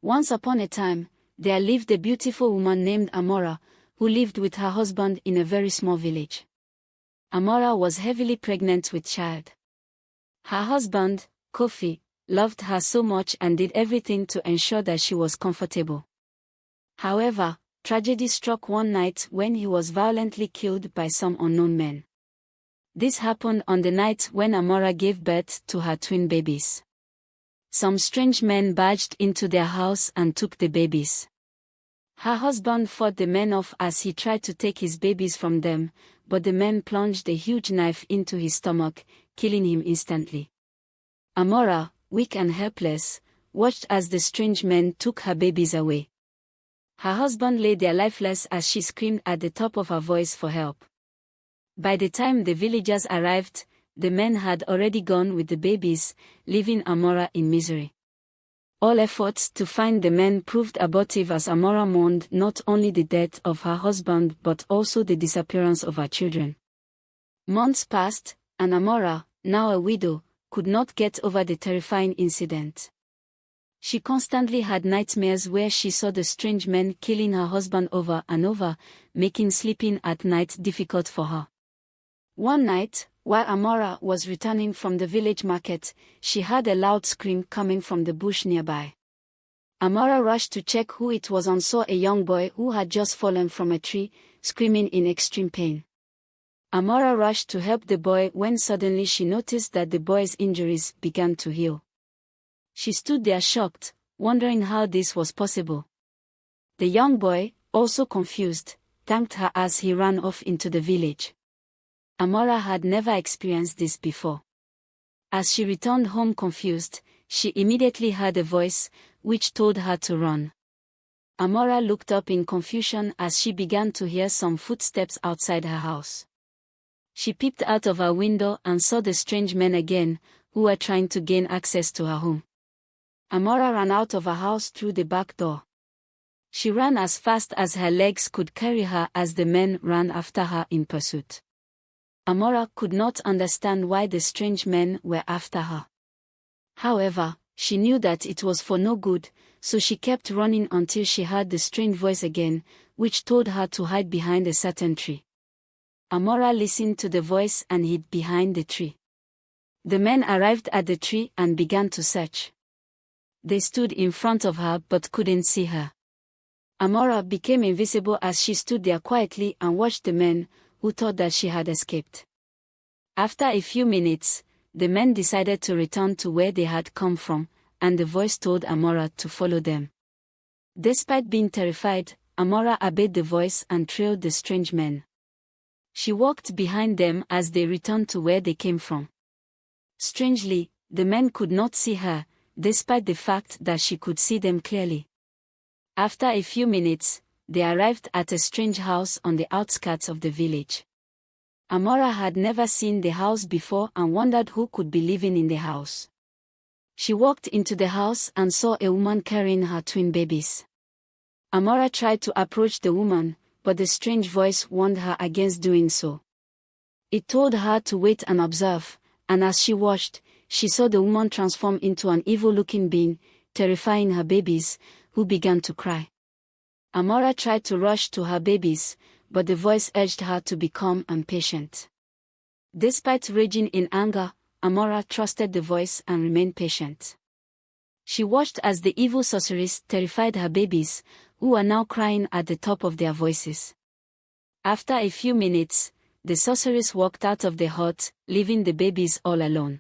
Once upon a time, there lived a beautiful woman named Amora, who lived with her husband in a very small village. Amora was heavily pregnant with child. Her husband, Kofi, loved her so much and did everything to ensure that she was comfortable. However, tragedy struck one night when he was violently killed by some unknown men. This happened on the night when Amora gave birth to her twin babies. Some strange men barged into their house and took the babies. Her husband fought the men off as he tried to take his babies from them, but the men plunged a huge knife into his stomach, killing him instantly. Amora, weak and helpless, watched as the strange men took her babies away. Her husband lay there lifeless as she screamed at the top of her voice for help. By the time the villagers arrived, the men had already gone with the babies, leaving Amora in misery. All efforts to find the men proved abortive as Amora mourned not only the death of her husband but also the disappearance of her children. Months passed, and Amora, now a widow, could not get over the terrifying incident. She constantly had nightmares where she saw the strange men killing her husband over and over, making sleeping at night difficult for her. One night, while Amora was returning from the village market, she heard a loud scream coming from the bush nearby. Amora rushed to check who it was and saw a young boy who had just fallen from a tree, screaming in extreme pain. Amora rushed to help the boy when suddenly she noticed that the boy's injuries began to heal. She stood there shocked, wondering how this was possible. The young boy, also confused, thanked her as he ran off into the village. Amora had never experienced this before. As she returned home confused, she immediately heard a voice, which told her to run. Amora looked up in confusion as she began to hear some footsteps outside her house. She peeped out of her window and saw the strange men again, who were trying to gain access to her home. Amora ran out of her house through the back door. She ran as fast as her legs could carry her as the men ran after her in pursuit. Amora could not understand why the strange men were after her. However, she knew that it was for no good, so she kept running until she heard the strange voice again, which told her to hide behind a certain tree. Amora listened to the voice and hid behind the tree. The men arrived at the tree and began to search. They stood in front of her but couldn't see her. Amora became invisible as she stood there quietly and watched the men, who thought that she had escaped. After a few minutes, the men decided to return to where they had come from, and the voice told Amora to follow them. Despite being terrified, Amora obeyed the voice and trailed the strange men. She walked behind them as they returned to where they came from. Strangely, the men could not see her, despite the fact that she could see them clearly. After a few minutes, they arrived at a strange house on the outskirts of the village. Amora had never seen the house before and wondered who could be living in the house. She walked into the house and saw a woman carrying her twin babies. Amora tried to approach the woman, but the strange voice warned her against doing so. It told her to wait and observe, and as she watched, she saw the woman transform into an evil-looking being, terrifying her babies, who began to cry. Amora tried to rush to her babies, but the voice urged her to be calm and patient. Despite raging in anger, Amora trusted the voice and remained patient. She watched as the evil sorceress terrified her babies, who were now crying at the top of their voices. After a few minutes, the sorceress walked out of the hut, leaving the babies all alone.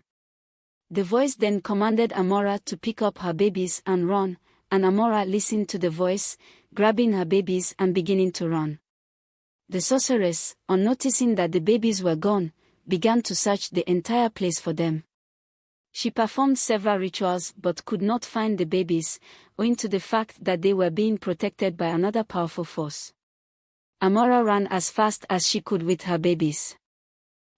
The voice then commanded Amora to pick up her babies and run, and Amora listened to the voice, grabbing her babies and beginning to run. The sorceress, on noticing that the babies were gone, began to search the entire place for them. She performed several rituals but could not find the babies, owing to the fact that they were being protected by another powerful force. Amora ran as fast as she could with her babies.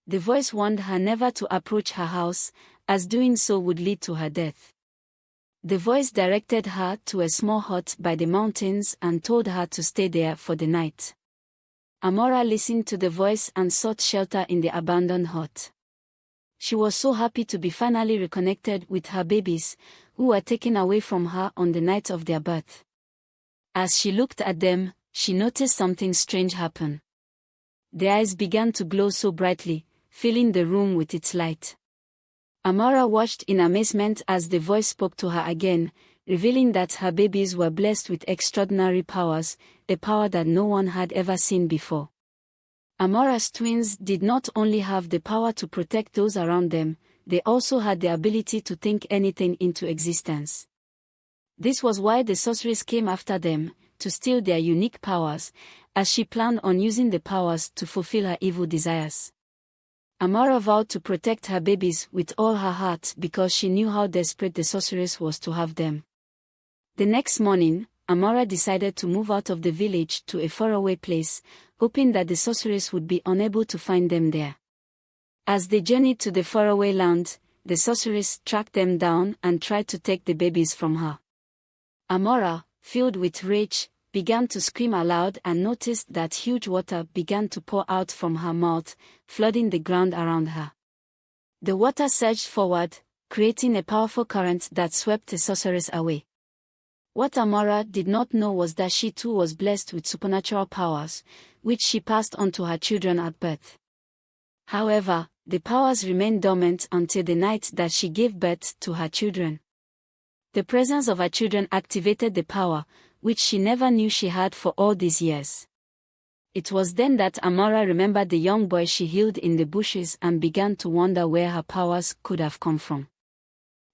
The voice warned her never to approach her house, as doing so would lead to her death. The voice directed her to a small hut by the mountains and told her to stay there for the night. Amora listened to the voice and sought shelter in the abandoned hut. She was so happy to be finally reconnected with her babies, who were taken away from her on the night of their birth. As she looked at them, she noticed something strange happen. Their eyes began to glow so brightly, filling the room with its light. Amora watched in amazement as the voice spoke to her again, revealing that her babies were blessed with extraordinary powers, a power that no one had ever seen before. Amora's twins did not only have the power to protect those around them, they also had the ability to think anything into existence. This was why the sorceress came after them, to steal their unique powers, as she planned on using the powers to fulfill her evil desires. Amora vowed to protect her babies with all her heart because she knew how desperate the sorceress was to have them. The next morning, Amora decided to move out of the village to a faraway place, hoping that the sorceress would be unable to find them there. As they journeyed to the faraway land, the sorceress tracked them down and tried to take the babies from her. Amora, filled with rage, began to scream aloud and noticed that huge water began to pour out from her mouth, flooding the ground around her. The water surged forward, creating a powerful current that swept the sorceress away. What Amora did not know was that she too was blessed with supernatural powers, which she passed on to her children at birth. However, the powers remained dormant until the night that she gave birth to her children. The presence of her children activated the power, which she never knew she had for all these years. It was then that Amora remembered the young boy she healed in the bushes and began to wonder where her powers could have come from.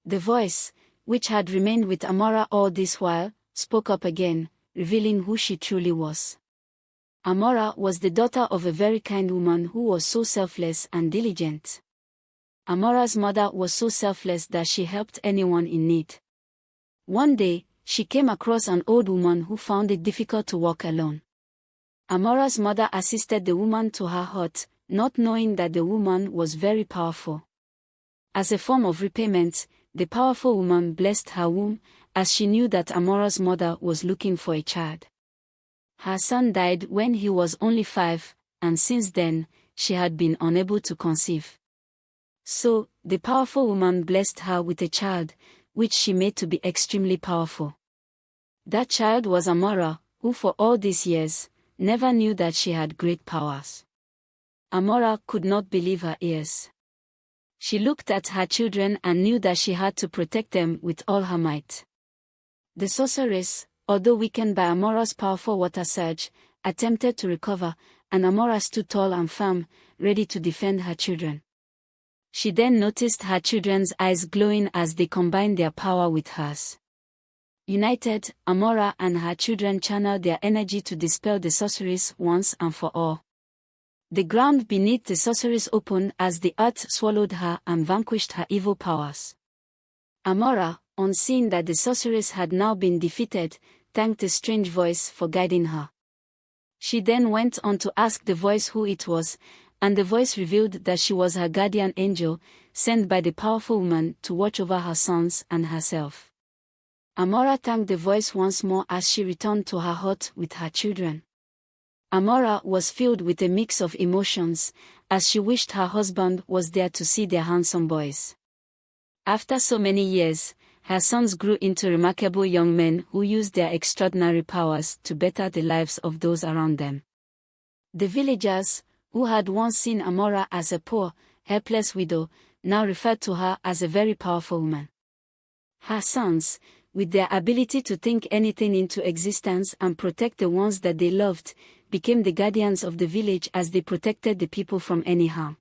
The voice, which had remained with Amora all this while, spoke up again, revealing who she truly was. Amora was the daughter of a very kind woman who was so selfless and diligent. Amora's mother was so selfless that she helped anyone in need. One day, she came across an old woman who found it difficult to walk alone. Amora's mother assisted the woman to her hut, not knowing that the woman was very powerful. As a form of repayment, the powerful woman blessed her womb, as she knew that Amora's mother was looking for a child. Her son died when he was only 5, and since then, she had been unable to conceive. So, the powerful woman blessed her with a child, which she made to be extremely powerful. That child was Amora, who for all these years, never knew that she had great powers. Amora could not believe her ears. She looked at her children and knew that she had to protect them with all her might. The sorceress, although weakened by Amora's powerful water surge, attempted to recover, and Amora stood tall and firm, ready to defend her children. She then noticed her children's eyes glowing as they combined their power with hers. United, Amora and her children channeled their energy to dispel the sorceress once and for all. The ground beneath the sorceress opened as the earth swallowed her and vanquished her evil powers. Amora, on seeing that the sorceress had now been defeated, thanked the strange voice for guiding her. She then went on to ask the voice who it was, and the voice revealed that she was her guardian angel, sent by the powerful woman to watch over her sons and herself. Amora thanked the voice once more as she returned to her hut with her children. Amora was filled with a mix of emotions, as she wished her husband was there to see their handsome boys. After so many years, her sons grew into remarkable young men who used their extraordinary powers to better the lives of those around them. The villagers, who had once seen Amora as a poor, helpless widow, now referred to her as a very powerful woman. Her sons, with their ability to think anything into existence and protect the ones that they loved, became the guardians of the village as they protected the people from any harm.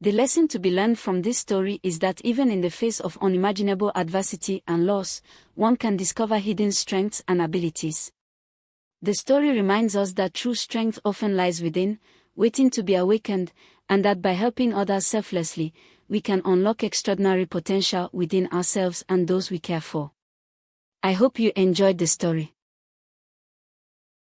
The lesson to be learned from this story is that even in the face of unimaginable adversity and loss, one can discover hidden strengths and abilities. The story reminds us that true strength often lies within, waiting to be awakened, and that by helping others selflessly, we can unlock extraordinary potential within ourselves and those we care for. I hope you enjoyed the story.